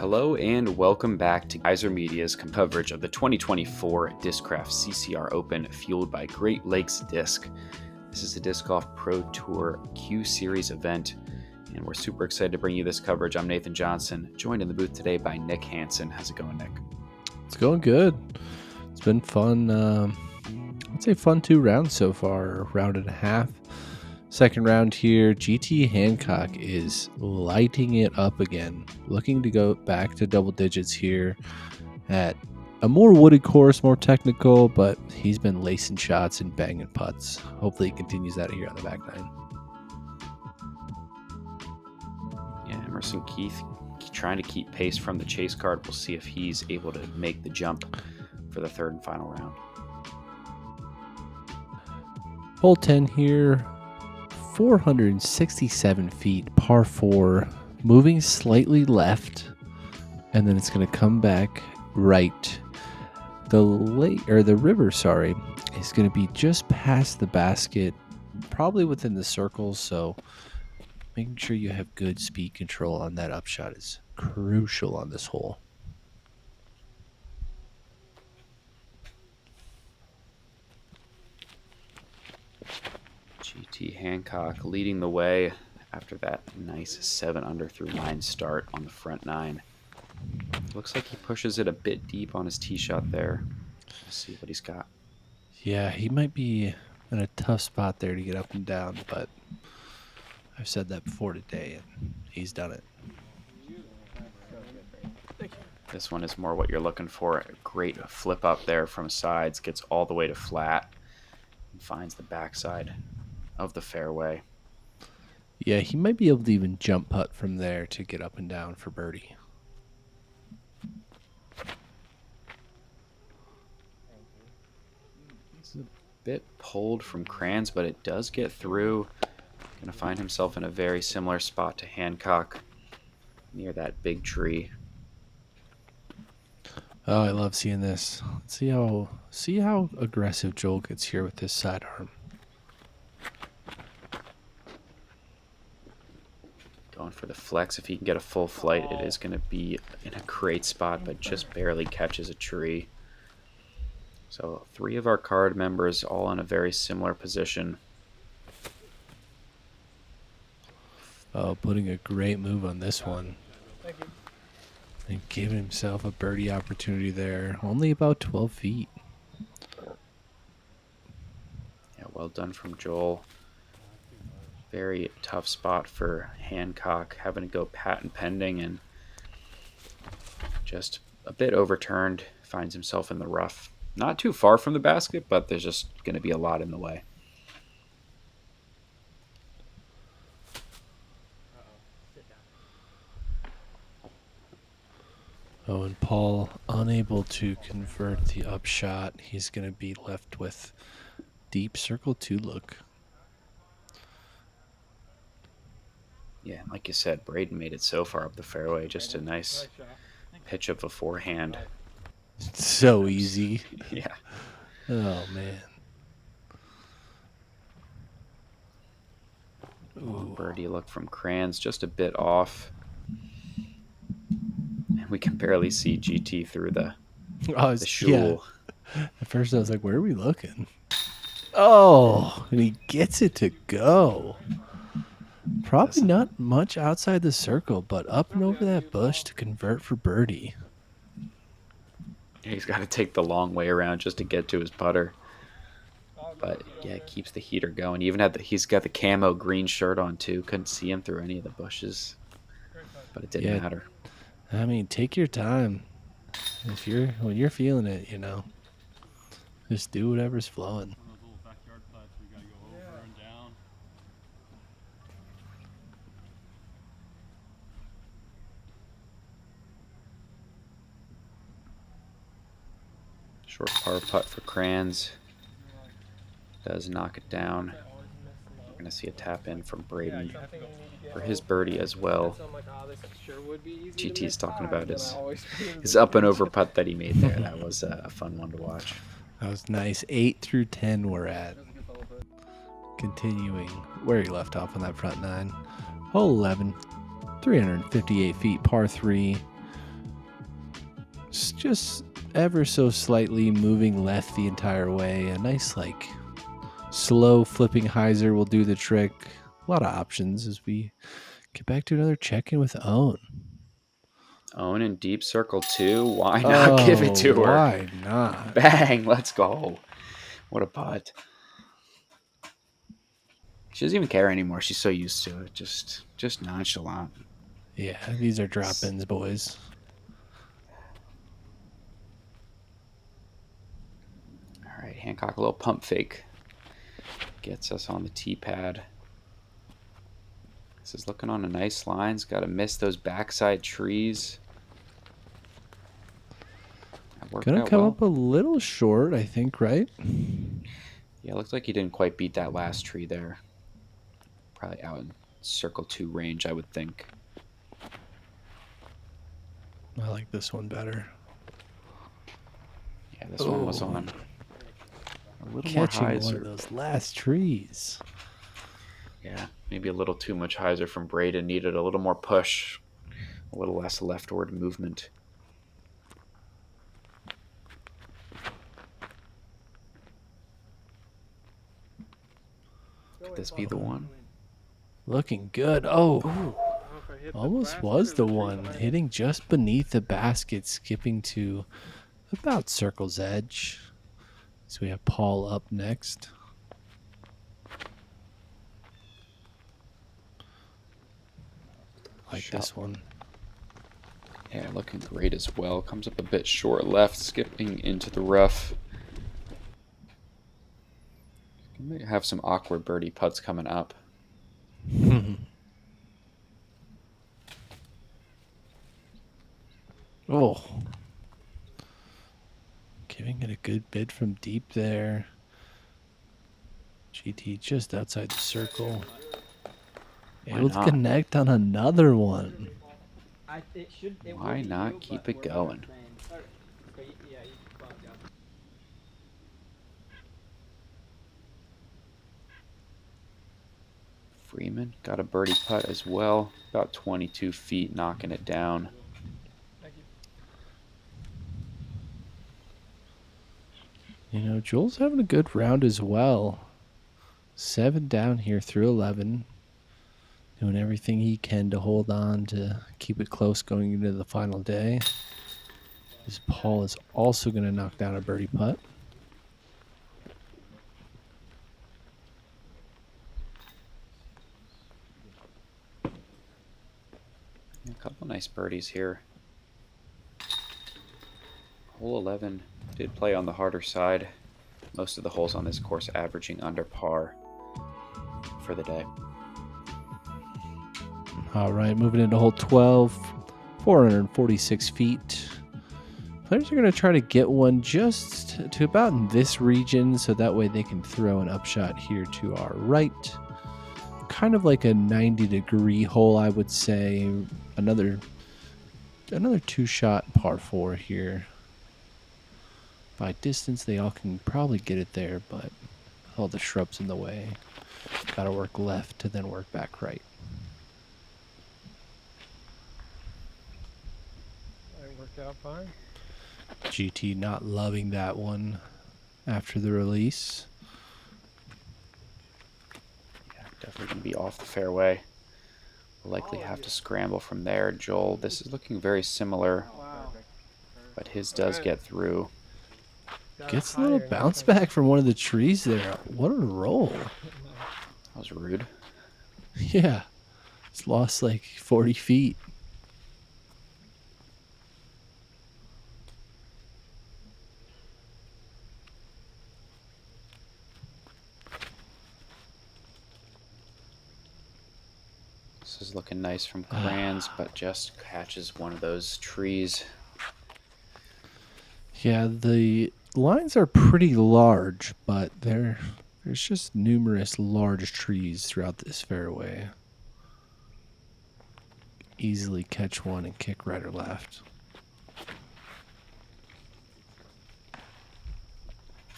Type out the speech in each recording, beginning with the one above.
Hello and welcome back to Geyser Media's coverage of the 2024 Discraft CCR Open fueled by Great Lakes Disc. This is a Disc Golf Pro Tour Q Series event, and we're super excited to bring you this coverage. I'm Nathan Johnson, joined in the booth today by Nick Hanson. How's it going, Nick? It's going good. It's been fun. I'd say fun 2 rounds so far, round and a half. Second round here, GT Hancock is lighting it up again, looking to go back to double digits here at a more wooded course, more technical, but he's been lacing shots and banging putts. Hopefully he continues that here on the back nine. Yeah, Emerson Keith trying to keep pace from the chase card. We'll see if he's able to make the jump for the third and final round. Hole 10 here. 467 feet, par 4, moving slightly left, and then it's going to come back right. The river, is going to be just past the basket, probably within the circles, so making sure you have good speed control on that upshot is crucial on this hole. GT Hancock leading the way after that nice 7 under through 9 start on the front 9. Looks like he pushes it a bit deep on his tee shot there. Let's see what he's got. Yeah, he might be in a tough spot there to get up and down, but I've said that before today, and he's done it. This one is more what you're looking for. A great flip up there from sides, gets all the way to flat, and finds the backside of the fairway. Yeah, he might be able to even jump putt from there to get up and down for birdie. It's a bit pulled from Krans, but it does get through. Going to find himself in a very similar spot to Hancock near that big tree. Oh, I love seeing this. Let's see how aggressive Joel gets here with his sidearm. Going for the flex. If he can get a full flight, it is going to be in a great spot, but just barely catches a tree. So 3 of our card members all in a very similar position. Oh, putting a great move on this one. Thank you. And giving himself a birdie opportunity there. Only about 12 feet. Yeah, well done from Joel. Very tough spot for Hancock, having to go patent pending and just a bit overturned. Finds himself in the rough. Not too far from the basket, but there's just going to be a lot in the way. Oh, and Paul unable to convert the upshot. He's going to be left with deep circle 2 look. Yeah, like you said, Braeden made it so far up the fairway. Just a nice pitch of a forehand. So easy. Yeah. Oh, man. Ooh. Birdie look from Krans, just a bit off. And we can barely see GT through the shul. Yeah. At first I was like, where are we looking? Oh, and he gets it to go. Probably not much outside the circle, but up and over that bush to convert for birdie. He's got to take the long way around just to get to his putter. But yeah, it keeps the heater going. Even he's got the camo green shirt on too. Couldn't see him through any of the bushes, but it didn't matter. I mean, take your time. When you're feeling it, just do whatever's flowing. Short par putt for Krans. Does knock it down. We're going to see a tap in from Braeden for his birdie as well. GT's talking about his up and over putt that he made there. That was a fun one to watch. That was nice. 8 through 10 we're at. Continuing where he left off on that front 9. Hole 11, 358 feet, par 3. just ever so slightly moving left the entire way. A nice, like, slow flipping hyzer will do the trick. A lot of options as we get back to another check-in with Owen. Owen in deep circle 2. Why not give it to her? Why not? Bang, let's go. What a putt. She doesn't even care anymore. She's so used to it. Just nonchalant. Yeah, these are drop-ins, boys. All right, Hancock, a little pump fake. Gets us on the tee pad. This is looking on a nice line. Got to miss those backside trees. Gonna come up a little short, I think, right? Yeah, it looks like he didn't quite beat that last tree there. Probably out in circle 2 range, I would think. I like this one better. Yeah, this one was on a little catching more hyzer. One of those last trees. Yeah, maybe a little too much hyzer from Braeden. Needed a little more push, a little less leftward movement. Could this be the one? Looking good. Oh, almost was the one. Hitting just beneath the basket, skipping to about circle's edge. So we have Paul up next. Like this one. Yeah, looking great as well. Comes up a bit short left, skipping into the rough. We may have some awkward birdie putts coming up. Oh. Giving it a good bid from deep there. GT just outside the circle. Able to connect on another one. Why not keep it going? Freeman got a birdie putt as well. About 22 feet, knocking it down. You know, Joel's having a good round as well. 7 down here through 11. Doing everything he can to hold on to keep it close going into the final day. This Paul is also going to knock down a birdie putt. A couple nice birdies here. Hole 11 did play on the harder side. Most of the holes on this course averaging under par for the day. All right, moving into hole 12, 446 feet. Players are going to try to get one just to about in this region, so that way they can throw an upshot here to our right. Kind of like a 90-degree hole, I would say. Another 2-shot par 4 here. By distance, they all can probably get it there, but all the shrubs in the way. Got to work left to then work back right. Worked out fine. GT not loving that one after the release. Yeah, definitely going to be off the fairway. We'll likely have to scramble from there. Joel, this is looking very similar, but his does get through. Gets a little bounce back from one of the trees there. What a roll. That was rude. Yeah. It's lost like 40 feet. This is looking nice from Krans, but just catches one of those trees. Yeah, the lines are pretty large, but there's just numerous large trees throughout this fairway. Easily catch one and kick right or left.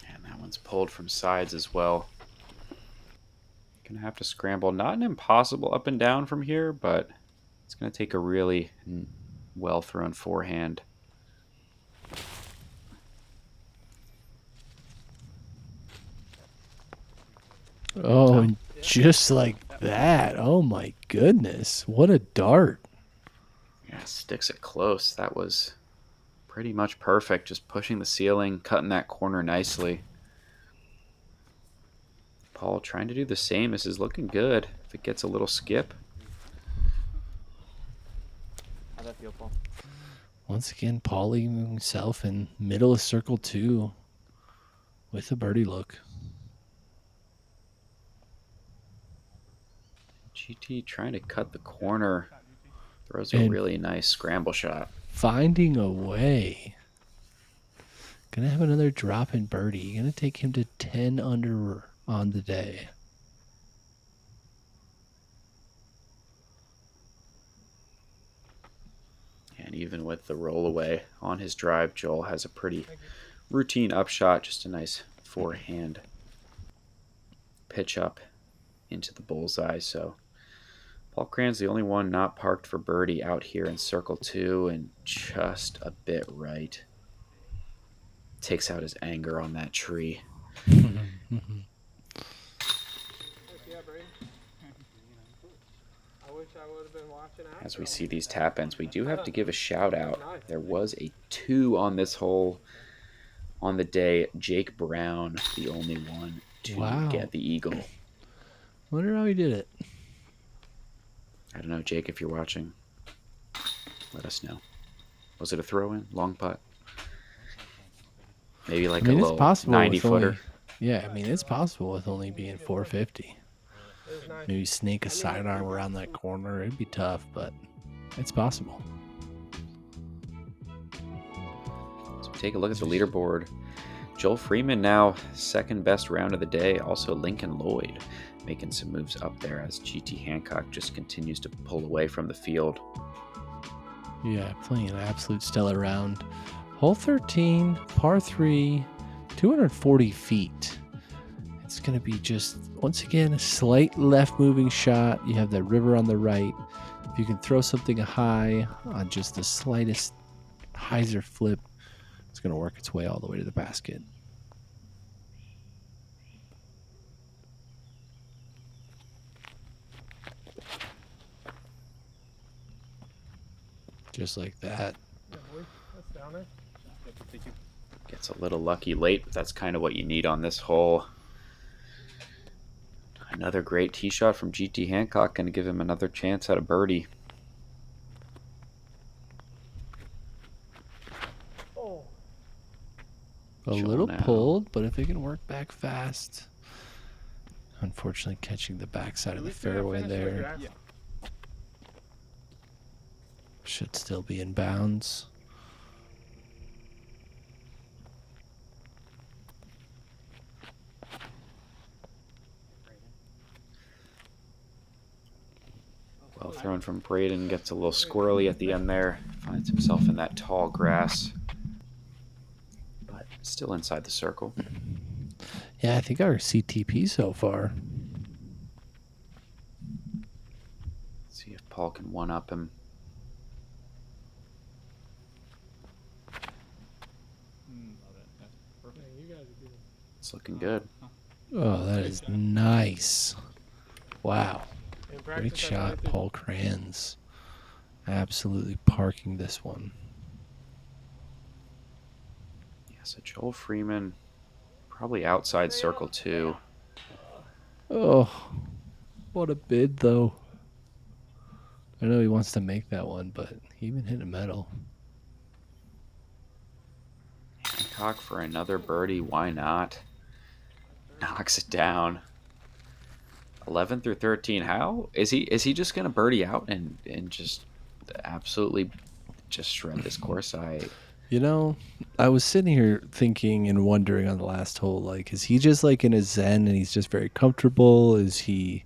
And that one's pulled from sides as well. Gonna have to scramble. Not an impossible up and down from here, but it's gonna take a really well thrown forehand. Oh, and just like that. Oh my goodness. What a dart. Yeah, sticks it close. That was pretty much perfect. Just pushing the ceiling, cutting that corner nicely. Paul trying to do the same. This is looking good. If it gets a little skip. How'd that feel, Paul? Once again, Paul leaving himself in middle of circle 2 with a birdie look. GT trying to cut the corner. Throws a And really nice scramble shot. finding a way. Gonna have another drop in birdie. Gonna take him to 10 under on the day. And even with the rollaway on his drive, Joel has a pretty routine upshot. Just a nice forehand pitch up into the bullseye. So Paul Krans, the only one not parked for birdie out here in circle 2, and just a bit right. Takes out his anger on that tree. Yeah, Braeden. I wish I would have been watching out. As we see these tap ins, we do have to give a shout out. There was a 2 on this hole on the day. Jake Brown, the only one to get the eagle. Wonder how he did it. I don't know, Jake, if you're watching, let us know. Was it a throw in? Long putt? Maybe like a it's little possible 90 with only- footer? Yeah, I mean, it's possible with only being 450. It was nice. Maybe snake a sidearm around that corner. It'd be tough, but it's possible. So take a look at the leaderboard. Joel Freeman now second best round of the day. Also Lincoln Lloyd making some moves up there as GT Hancock just continues to pull away from the field. Yeah, playing an absolute stellar round. Hole 13, par 3, 240 feet. It's going to be just, once again, a slight left moving shot. You have the river on the right. If you can throw something high on just the slightest hyzer flip, it's going to work its way all the way to the basket. Just like that. Yeah, boy, that's down there. Gets a little lucky late, but that's kind of what you need on this hole. Another great tee shot from GT Hancock, going to give him another chance at a birdie. Oh, A Sure little now. pulled, but if it can work back fast. Unfortunately, catching the backside of the fairway there. Should still be in bounds. Well thrown from Braeden, gets a little squirrely at the end there. Finds himself in that tall grass. But still inside the circle. Yeah, I think our CTP so far. See if Paul can one-up him. yeah, you guys are good. It's looking good. Oh, that is nice. Wow. In Great practice, I shot, tried to- Paul Krans. Absolutely parking this one. Yeah, so Joel Freeman, probably outside circle 2. Oh, what a bid, though. I know he wants to make that one, but he even hit a medal. Hancock for another birdie, why not? Knocks it down. 11 through 13. How is he just gonna birdie out and just absolutely just shred this course? You know, I was sitting here thinking and wondering on the last hole, like, is he just like in a zen and he's just very comfortable? Is he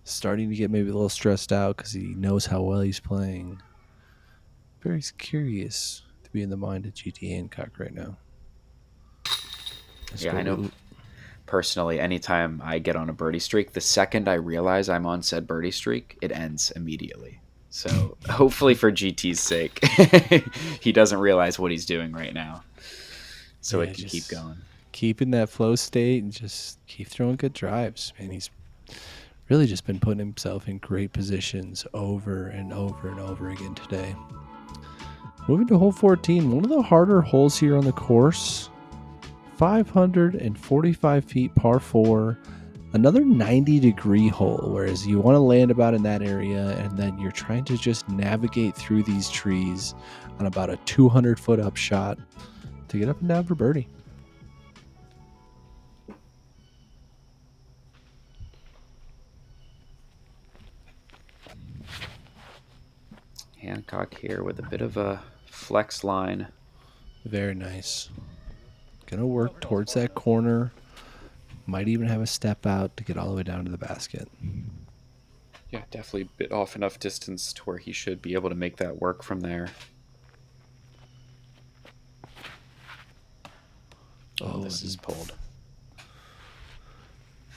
starting to get maybe a little stressed out because he knows how well he's playing? Very curious to be in the mind of GT Hancock right now. Yeah, I know. Personally, anytime I get on a birdie streak, the second I realize I'm on said birdie streak, it ends immediately. So hopefully for GT's sake, he doesn't realize what he's doing right now. So Yeah, it can keep going. keep in that flow state and just keep throwing good drives. Man, he's really just been putting himself in great positions over and over and over again today. Moving to hole 14, one of the harder holes here on the course. 545 feet, par 4. Another 90-degree hole, whereas you want to land about in that area, and then you're trying to just navigate through these trees on about a 200-foot upshot to get up and down for birdie. Hancock here with a bit of a flex line. Very nice. Gonna work towards that corner. Might even have a step out to get all the way down to the basket. Yeah, definitely bit off enough distance to where he should be able to make that work from there. Oh, this is pulled.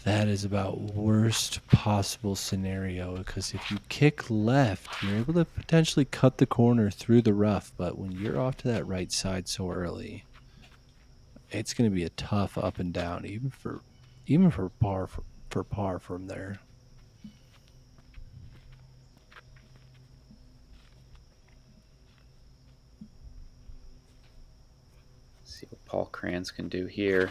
That is about worst possible scenario, because if you kick left, you're able to potentially cut the corner through the rough, but when you're off to that right side so early, it's going to be a tough up and down, even for par from there. See what Paul Krans can do here.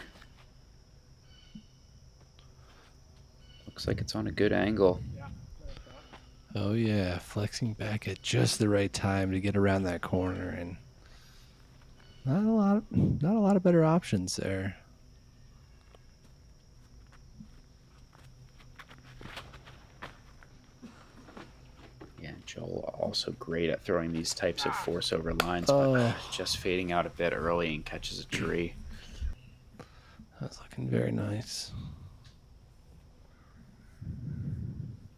Looks like it's on a good angle. Oh yeah, flexing back at just the right time to get around that corner, and not a lot of better options there. Yeah, Joel also great at throwing these types of force over lines, but just fading out a bit early and catches a tree. That's looking very nice.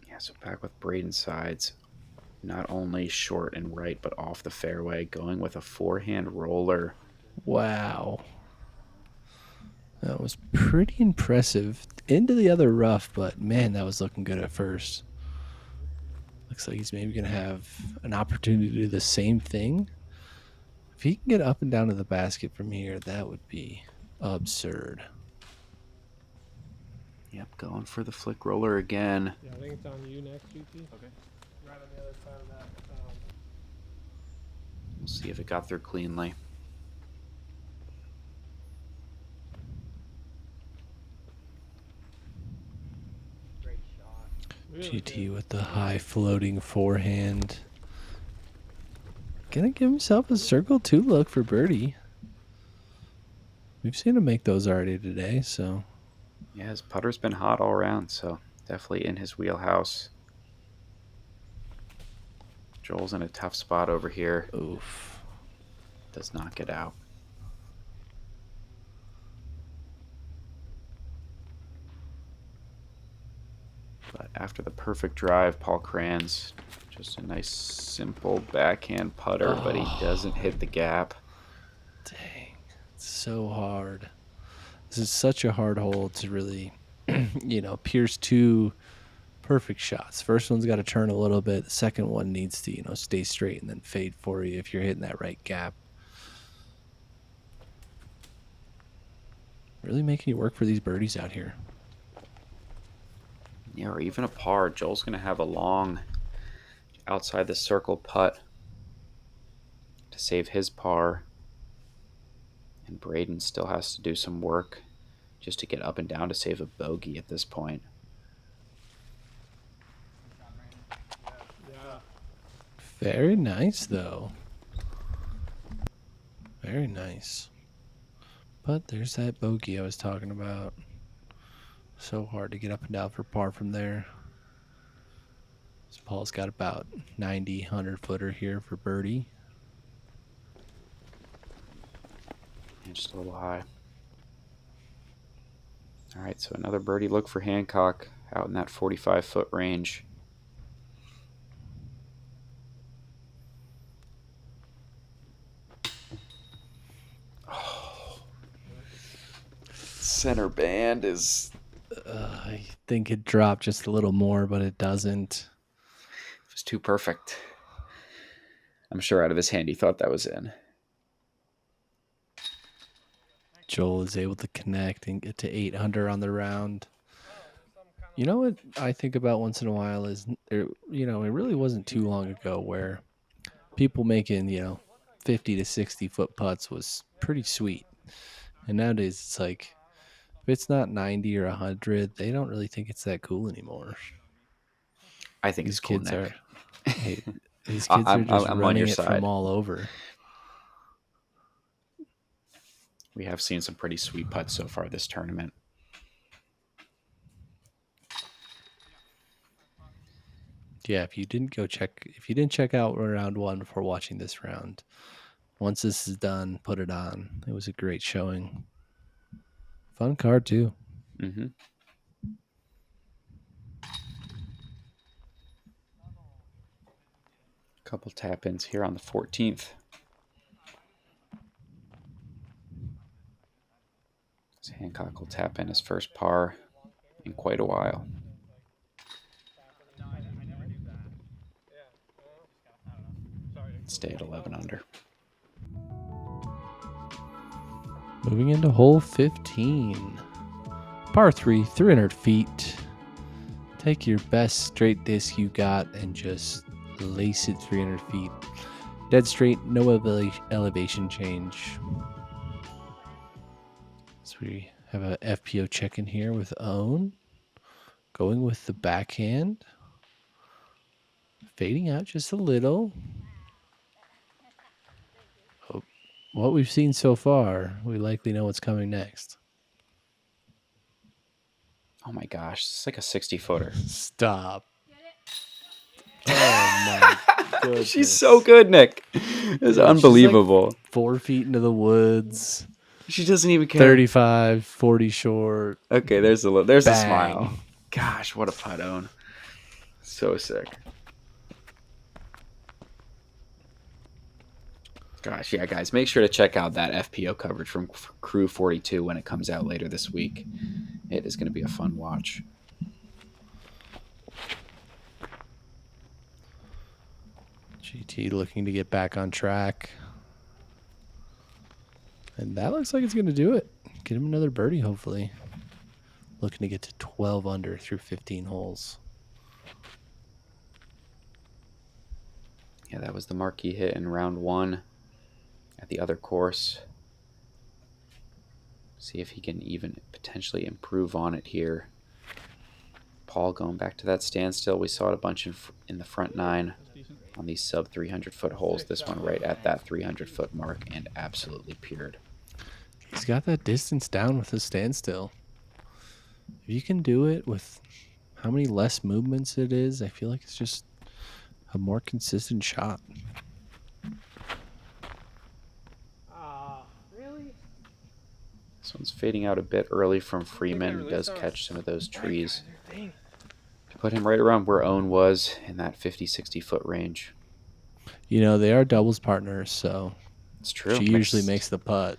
Yeah, so back with Braeden sides, not only short and right, but off the fairway, going with a forehand roller. Wow. That was pretty impressive. Into the other rough, but man, that was looking good at first. Looks like he's maybe going to have an opportunity to do the same thing. If he can get up and down to the basket from here, that would be absurd. Yep, going for the flick roller again. Yeah, I think it's on you next, GP. Okay. Right on the other side of that. We'll see if it got through cleanly. Great shot. Really GT good. with the high floating forehand. Gonna give himself a circle 2 look for birdie. We've seen him make those already today, so. Yeah, his putter's been hot all around, so definitely in his wheelhouse. Joel's in a tough spot over here. Oof. Does not get out. But after the perfect drive, Paul Krans, just a nice simple backhand putter, but he doesn't hit the gap. Dang. It's so hard. This is such a hard hole to really, pierce 2 perfect shots. First one's got to turn a little bit. The second one needs to, stay straight and then fade for you if you're hitting that right gap. Really making you work for these birdies out here. Yeah, or even a par. Joel's going to have a long outside the circle putt to save his par. And Braeden still has to do some work just to get up and down to save a bogey at this point. Yeah. Very nice, though. Very nice. But there's that bogey I was talking about. So hard to get up and down for par from there. So Paul's got about 90, 100-footer here for birdie. And just a little high. All right, so another birdie look for Hancock out in that 45-foot range. Oh. Center band is... I think it dropped just a little more, but it doesn't. It was too perfect. I'm sure out of his hand he thought that was in. Joel is able to connect and get to 800 on the round. You know what I think about once in a while is, it really wasn't too long ago where people making, 50 to 60 foot putts was pretty sweet. And nowadays it's like, if it's not 90 or 100, they don't really think it's that cool anymore. I think These it's cool, kids Nick. hey, these kids are just I'm on running your it side. from all over. We have seen some pretty sweet putts so far this tournament. Yeah, if you didn't check out round 1 before watching this round, once this is done, put it on. It was a great showing. Fun card too. Mm-hmm. Couple tap-ins here on the 14th. So Hancock will tap in his first par in quite a while. Stay at 11 under. Moving into hole 15. Par 3, 300 feet. Take your best straight disc you got and just lace it 300 feet. Dead straight, no elevation change. So we have a FPO check in here with Own. Going with the backhand. Fading out just a little. Oh, what we've seen so far, we likely know what's coming next. Oh my gosh, it's like a 60-footer. Stop. Oh my goodness. She's so good, Nick. It's unbelievable. She's like 4 feet into the woods. She doesn't even care. 35, 40 short. Okay, there's a Bang. smile. Gosh, what a putt, Own. So sick. Gosh, yeah, guys, make sure to check out that FPO coverage from Crew 42 when it comes out later this week. It is going to be a fun watch. GT looking to get back on track. And that looks like it's going to do it. Get him another birdie, hopefully. Looking to get to 12 under through 15 holes. Yeah, that was the marquee hit in round 1 at the other course. See if he can even potentially improve on it here. Paul going back to that standstill. We saw it a bunch in the front 9 on these sub 300 foot holes. This one right at that 300 foot mark and absolutely peered. He's got that distance down with his standstill. If you can do it with how many less movements it is, I feel like it's just a more consistent shot. Really? This one's fading out a bit early from Freeman. He does catch some of those trees. To put him right around where Owen was in that 50-60 foot range. You know, they are doubles partners, so It's true. she usually makes the putt.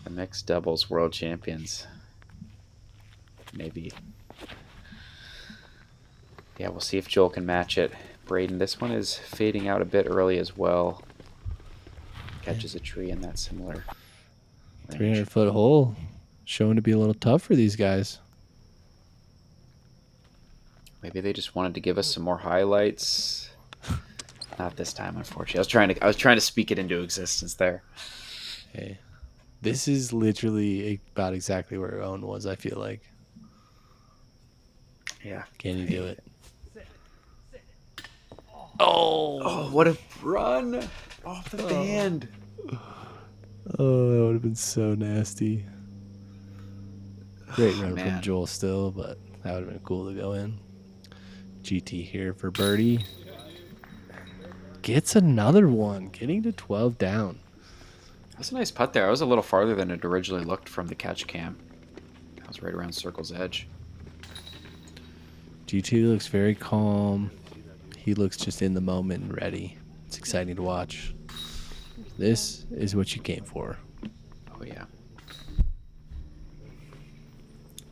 The mixed doubles world champions. Maybe. Yeah, we'll see if Joel can match it. Braeden, this one is fading out a bit early as well. Catches a tree in that similar range. 300-foot hole. Showing to be a little tough for these guys. Maybe they just wanted to give us some more highlights. Not this time, unfortunately. I was trying to speak it into existence there. Hey, this is literally about exactly where Owen was, I feel like. Yeah. Can you do it? Oh, what a run off the band. Oh, that would have been so nasty. Great run man. from Joel still, but that would have been cool to go in. GT here for birdie. Gets another one, getting to 12 down. That's a nice putt there. I was a little farther than it originally looked from the catch cam. I was right around circle's edge. GT looks very calm. He looks just in the moment and ready. It's exciting to watch. This is what you came for. Oh, yeah.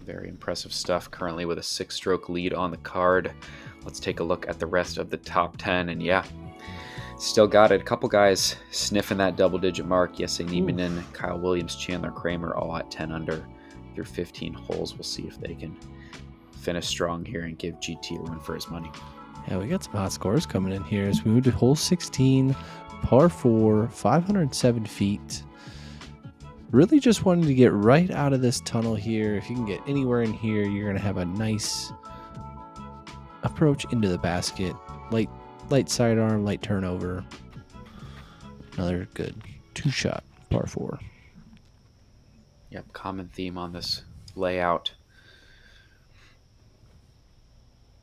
Very impressive stuff. Currently with a 6-stroke lead on the card. Let's take a look at the rest of the top 10. And yeah, Still got it. A couple guys sniffing that double-digit mark. Jesse Niemanen, Kyle Williams, Chandler Kramer all at 10 under through 15 holes. We'll see if they can finish strong here and give GT a run for his money. Yeah, we got some hot scores coming in here as we move to hole 16, par 4, 507 feet. Really just wanted to get right out of this tunnel here. If you can get anywhere in here, you're going to have a nice approach into the basket. Light sidearm, light turnover. Another good 2-shot, par 4. Yep, common theme on this layout.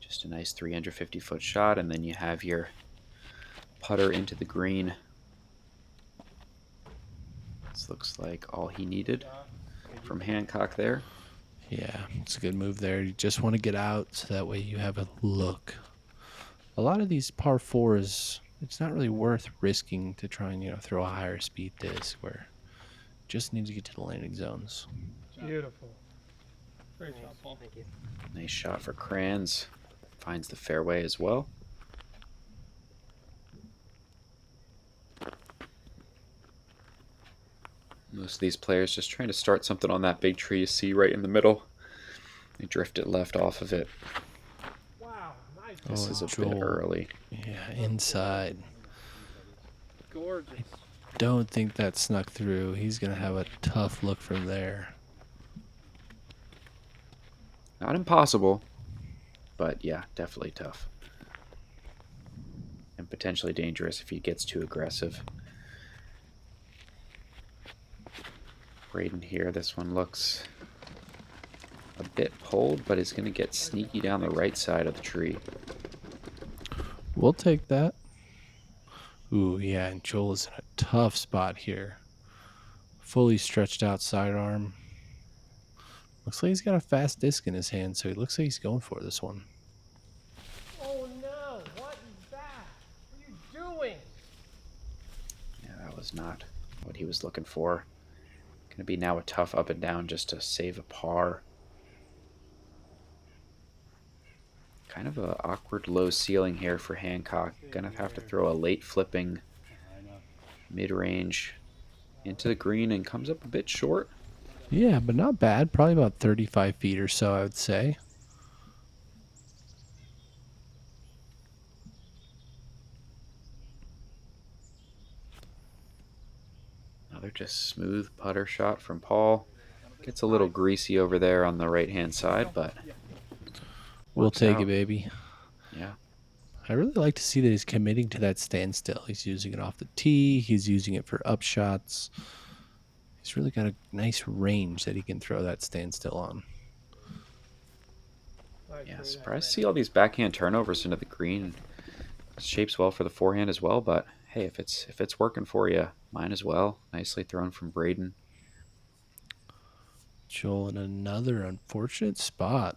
Just a nice 350-foot shot, and then you have your putter into the green. This looks like all he needed from Hancock there. Yeah, it's a good move there. You just want to get out so that way you have a look. A lot of these par 4s, it's not really worth risking to try and, throw a higher speed disc where you just need to get to the landing zones. Beautiful. Great shot, Paul. Thank you. Nice shot for Krans. Finds the fairway as well. Most of these players just trying to start something on that big tree you see right in the middle. They drift it left off of it. Wow, nice. This is a Joel. bit early. Yeah, inside. Gorgeous. Don't think that snuck through. He's going to have a tough look from there. Not impossible, but yeah, definitely tough. And potentially dangerous if he gets too aggressive. Braeden here, this one looks a bit pulled, but is going to get sneaky down the right side of the tree. We'll take that. Ooh, yeah, and Joel is in a tough spot here. Fully stretched out sidearm. Looks like he's got a fast disc in his hand, so he looks like he's going for this one. Oh no, what is that? What are you doing? Yeah, that was not what he was looking for. Going to be now a tough up and down just to save a par. Kind of an awkward low ceiling here for Hancock. Going to have to throw a late flipping mid-range into the green and comes up a bit short. Yeah, but not bad. Probably about 35 feet or so, I would say. Another just smooth putter shot from Paul. Gets a little greasy over there on the right-hand side, but We'll works take out. it, baby. Yeah. I really like to see that he's committing to that standstill. He's using it off the tee. He's using it for upshots. He's really got a nice range that he can throw that standstill on. Nice, Yeah, Braeden. surprised to see all these backhand turnovers into the green. Shapes well for the forehand as well, but hey, if it's working for you, mine as well. Nicely thrown from Braeden. Joel in another unfortunate spot.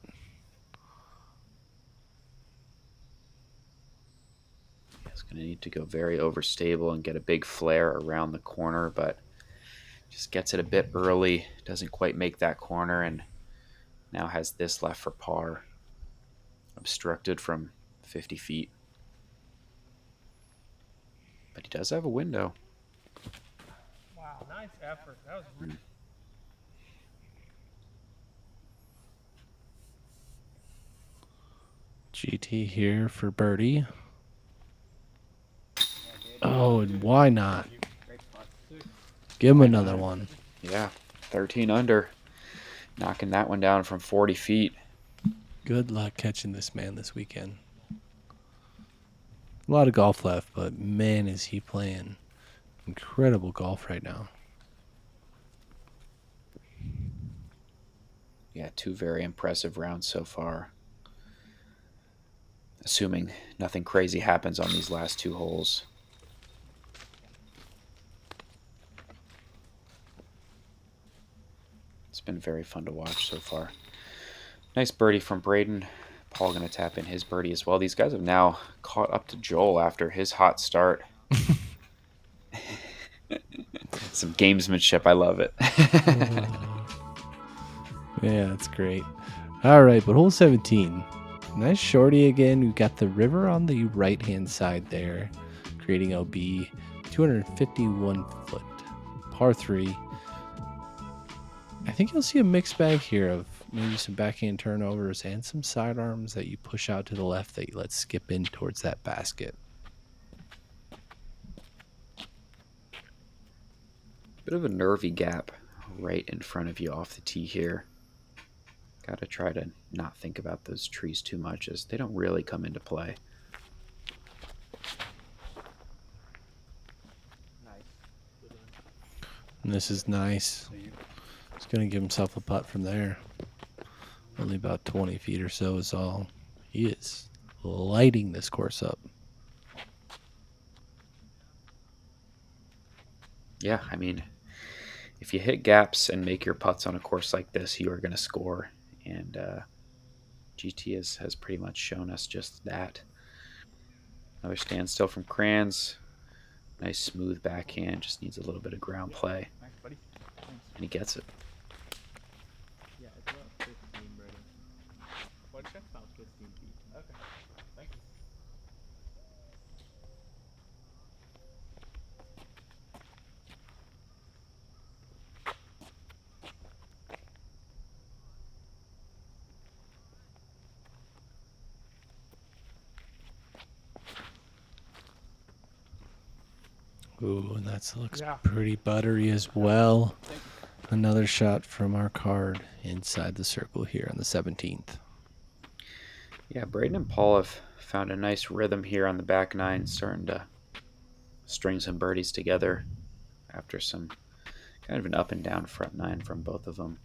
He's going to need to go very overstable and get a big flare around the corner, but just gets it a bit early. Doesn't quite make that corner, and now has this left for par. Obstructed from 50 feet. But he does have a window. Wow, nice effort. That was really GT here for birdie. Oh, and why not? Great spot. Give him another one. Yeah, 13 under. Knocking that one down from 40 feet. Good luck catching this man this weekend. A lot of golf left, but man, is he playing incredible golf right now. Yeah, 2 very impressive rounds so far. Assuming nothing crazy happens on these last 2 holes. It's been very fun to watch so far. Nice birdie from Braeden. Paul going to tap in his birdie as well. These guys have now caught up to Joel after his hot start. Some gamesmanship. I love it. Yeah, that's great. All right, but hole 17. Nice shorty again. We've got the river on the right-hand side there. creating OB, 251 foot, par 3. I think you'll see a mixed bag here of maybe some backhand turnovers and some sidearms that you push out to the left that you let skip in towards that basket. Bit of a nervy gap right in front of you off the tee here. Got to try to not think about those trees too much, as they don't really come into play. Nice. Good one. And this is nice. He's going to give himself a putt from there. Only about 20 feet or so is all. He is lighting this course up. Yeah, I mean, if you hit gaps and make your putts on a course like this, you are going to score. And GT has pretty much shown us just that. Another standstill from Krans. Nice smooth backhand. Just needs a little bit of ground play. Thanks, buddy. Thanks. And he gets it. Yeah, it's about 15, Braeden. What check? About 15 feet. Okay. Thank you. Ooh, and that looks Yeah. pretty buttery as well. Another shot from our card inside the circle here on the 17th. Yeah, Braeden and Paul have found a nice rhythm here on the back nine, starting to string some birdies together after some kind of an up and down front nine from both of them.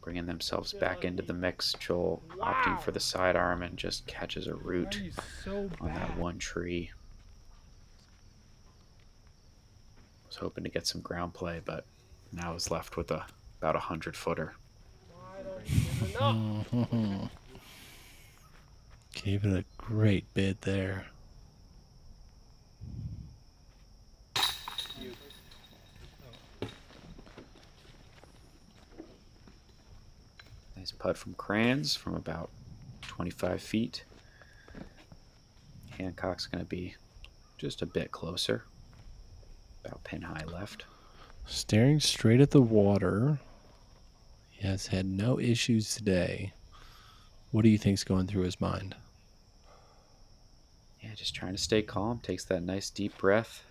Bringing themselves back into the mix. Joel opting for the sidearm and just catches a root Why are you so on that bad? one tree. Was hoping to get some ground play, but now is left with about 100-footer. Why don't you give enough? Gave it a great bid there. Nice putt from Krans from about 25 feet. Hancock's going to be just a bit closer. About pin high left. Staring straight at the water. He has had no issues today. What do you think's going through his mind? Yeah, just trying to stay calm. Takes that nice deep breath.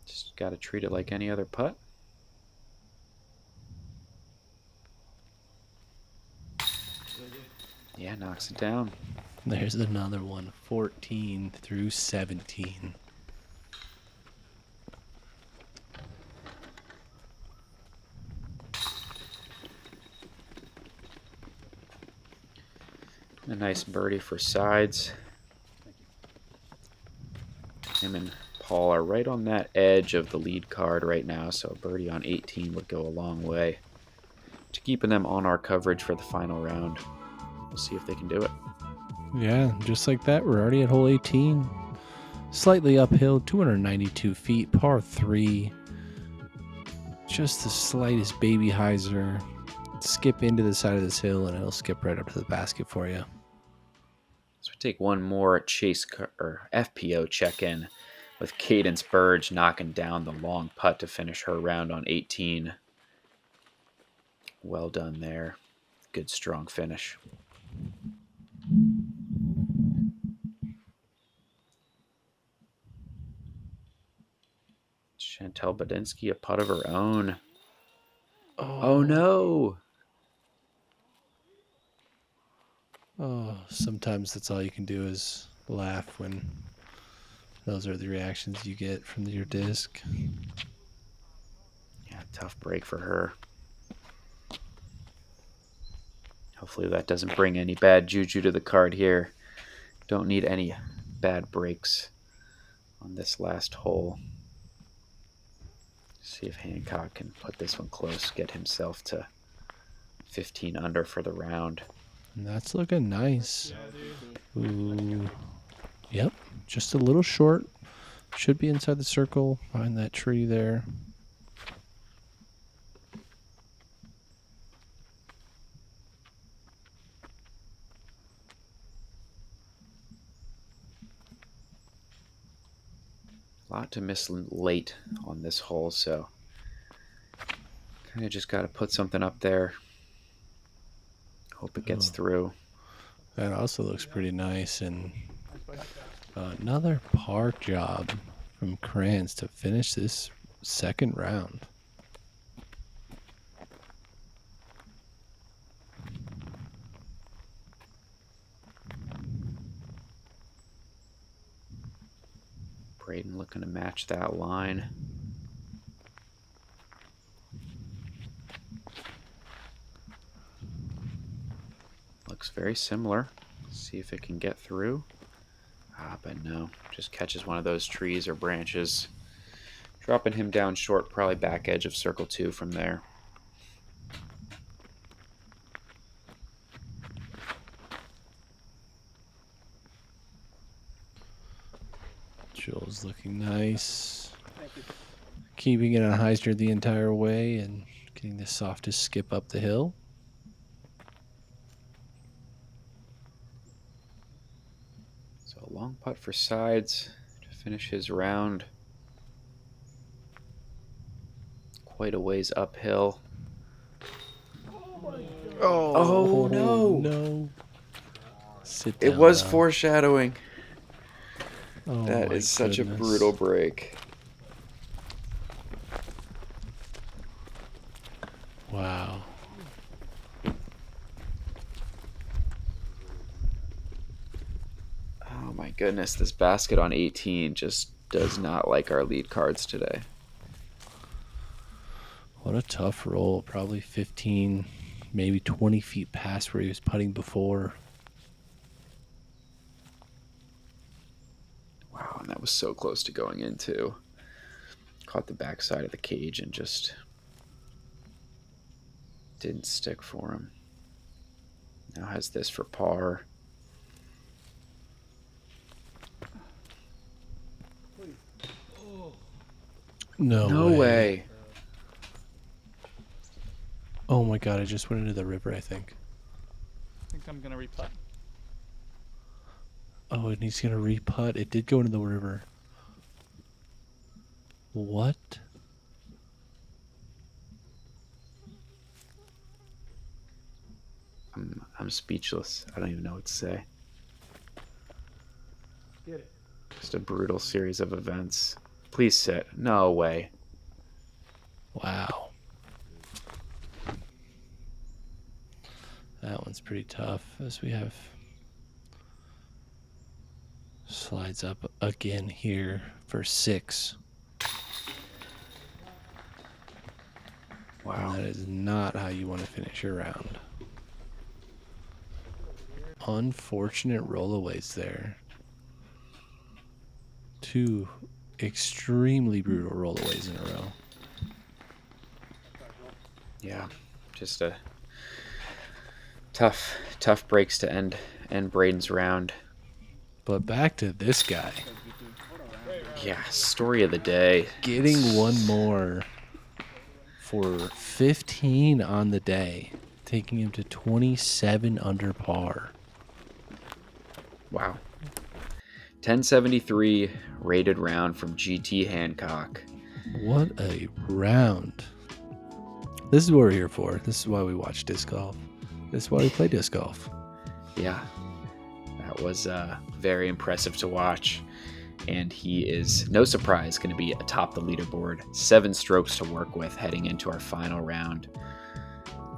Just got to treat it like any other putt. Yeah, knocks it down. There's another one. 14 through 17. A nice birdie for sides. Him and Paul are right on that edge of the lead card right now, so a birdie on 18 would go a long way to keeping them on our coverage for the final round. We'll see if they can do it. Yeah, just like that, we're already at hole 18. Slightly uphill, 292 feet, par 3. Just the slightest baby hyzer. Skip into the side of this hill, and it'll skip right up to the basket for you. So we take one more or FPO check-in with Cadence Burge knocking down the long putt to finish her round on 18. Well done there. Good strong finish. Chantel Badinsky, a putt of her own. Oh no! Oh, sometimes that's all you can do is laugh when those are the reactions you get from your disc. Yeah, tough break for her. Hopefully that doesn't bring any bad juju to the card here. Don't need any bad breaks on this last hole. See if Hancock can put this one close, get himself to 15 under for the round. And that's looking nice. Ooh. Yep, just a little short. Should be inside the circle, behind that tree there. A lot to miss late on this hole, so kind of just got to put something up there. Hope it gets through. That also looks pretty nice. And another par job from Krans to finish this second round. Braeden looking to match that line. Looks very similar. See if it can get through. But no, just catches one of those trees or branches. Dropping him down short, probably back edge of circle 2 from there. Joel's looking nice. Keeping it on hyzer the entire way and getting the softest skip up the hill. So a long putt for Sides to finish his round. Quite a ways uphill. Oh no! No. Sit It down was now. foreshadowing. Oh That my is such a goodness. brutal break. Wow. Oh my goodness, this basket on 18 just does not like our lead cards today. What a tough roll. Probably 15, maybe 20 feet past where he was putting before. Wow, and that was so close to going in too. Caught the backside of the cage and just didn't stick for him. Now has this for par. No way. way. Oh my god, I just went into the river, I think. I think I'm gonna reputt. Oh, and he's going to re-putt. It did go into the river. What? I'm speechless. I don't even know what to say. Get it. Just a brutal series of events. Please sit. No way. Wow. That one's pretty tough, as we have slides up again here for 6. Wow. And that is not how you want to finish your round. Unfortunate rollaways there. 2 extremely brutal rollaways in a row. Yeah, just a tough breaks to end Braden's round. But back to this guy. Yeah, story of the day. Getting one more for 15 on the day, taking him to 27 under par. Wow. 1073 rated round from GT Hancock. What a round. This is what we're here for. This is why we watch disc golf. This is why we play disc golf. Yeah, that was very impressive to watch. And he is, no surprise, going to be atop the leaderboard. 7 strokes to work with heading into our final round.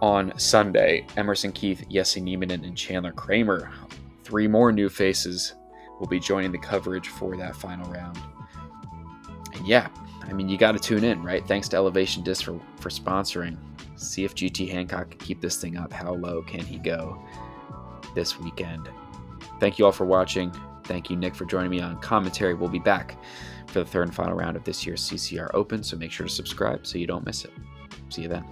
On Sunday, Emerson Keith, Jesse Niemanen, and Chandler Kramer, 3 more new faces, will be joining the coverage for that final round. And yeah, I mean, you got to tune in, right? Thanks to Elevation Disc for sponsoring. See if GT Hancock can keep this thing up. How low can he go this weekend? Thank you all for watching. Thank you, Nick, for joining me on commentary. We'll be back for the 3rd and final round of this year's CCR Open, so make sure to subscribe so you don't miss it. See you then.